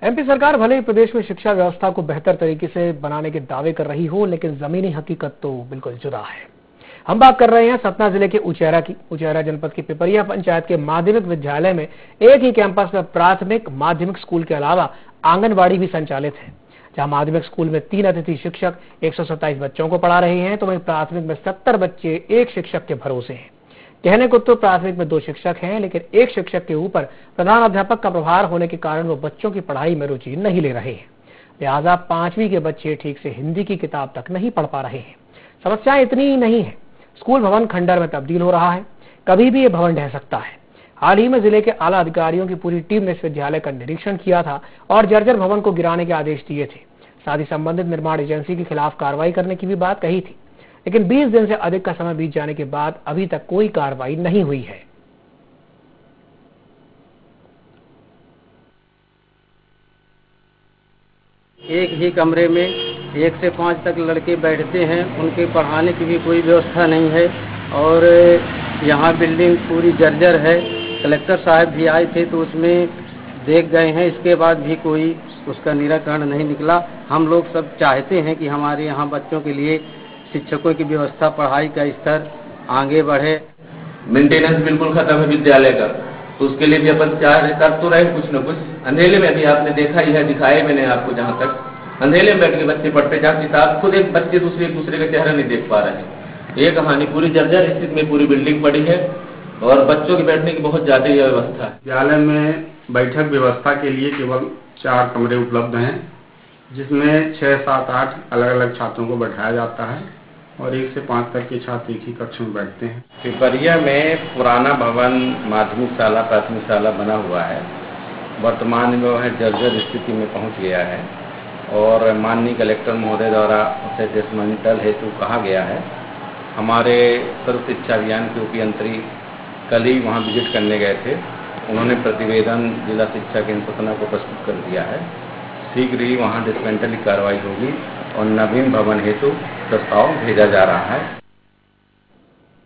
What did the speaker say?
MP सरकार भले ही प्रदेश में शिक्षा व्यवस्था को बेहतर तरीके से बनाने के दावे कर रही हो, लेकिन जमीनी हकीकत तो बिल्कुल जुदा है। हम बात कर रहे हैं सतना जिले के उचैरा की। उचैरा जनपद की पिपरिया पंचायत के माध्यमिक विद्यालय में एक ही कैंपस में प्राथमिक माध्यमिक स्कूल के अलावा आंगनबाड़ी भी संचालित है, जहां माध्यमिक स्कूल में 3 अतिथि शिक्षक 127 बच्चों को पढ़ा रहे हैं, तो वहीं प्राथमिक में 70 बच्चे एक शिक्षक के भरोसे हैं। कहने को तो प्राथमिक में 2 शिक्षक हैं, लेकिन एक शिक्षक के ऊपर प्रधान अध्यापक का प्रभार होने के कारण वो बच्चों की पढ़ाई में रुचि नहीं ले रहे हैं। लिहाजा 5वीं के बच्चे ठीक से हिंदी की किताब तक नहीं पढ़ पा रहे हैं। समस्या इतनी ही नहीं है, स्कूल भवन खंडर में तब्दील हो रहा है, कभी भी ये भवन ढह सकता है। हाल ही में जिले के आला अधिकारियों की पूरी टीम ने इस विद्यालय का निरीक्षण किया था और जर्जर भवन को गिराने के आदेश दिए थे। साथ ही संबंधित निर्माण एजेंसी के खिलाफ कार्रवाई करने की भी बात कही थी, लेकिन 20 दिन से अधिक का समय बीत जाने के बाद अभी तक कोई कार्रवाई नहीं हुई है। एक ही कमरे में 1 से 5 तक लड़के बैठते हैं, उनके पढ़ाने की भी कोई व्यवस्था नहीं है और यहाँ बिल्डिंग पूरी जर्जर है। कलेक्टर साहब भी आए थे तो उसमें देख गए हैं, इसके बाद भी कोई उसका निराकरण नहीं निकला। हम लोग सब चाहते हैं कि हमारे यहाँ बच्चों के लिए शिक्षकों की व्यवस्था, पढ़ाई का स्तर आगे बढ़े। मेंटेनेंस बिल्कुल खत्म है विद्यालय का, तो उसके लिए भी अपन कर तो रहे कुछ न कुछ। अंधेले में भी आपने देखा ही है, दिखाए मैंने आपको, जहाँ तक अंधेले में बैठ के बच्चे पढ़ते, जहाँ किताब खुद एक बच्चे दूसरे का चेहरा नहीं देख पा रहे हैं। ये कहानी पूरी जर्जर स्थिति में पूरी बिल्डिंग पड़ी है और बच्चों के बैठने की बहुत ज्यादा व्यवस्था है। विद्यालय में बैठक व्यवस्था के लिए केवल 4 कमरे उपलब्ध हैं, जिसमें 6, 7, 8 अलग अलग छात्रों को बैठाया जाता है और 1 से 5 तक के छात्र एक ही कक्ष में बैठते हैं। पिपरिया में पुराना भवन माध्यमिक शाला प्राथमिक शाला बना हुआ है, वर्तमान में वह जर्जर स्थिति में पहुंच गया है और माननीय कलेक्टर महोदय द्वारा उसे डिसमेंटल हेतु कहा गया है। हमारे सर्व शिक्षा अभियान के उपयंत्री कल ही वहाँ विजिट करने गए थे, उन्होंने प्रतिवेदन जिला शिक्षा केंद्र सतना को प्रस्तुत कर दिया है। शीघ्र ही वहाँ डिसमेंटल की कार्रवाई होगी और नवीन भवन हेतु प्रस्ताव भेजा जा रहा है।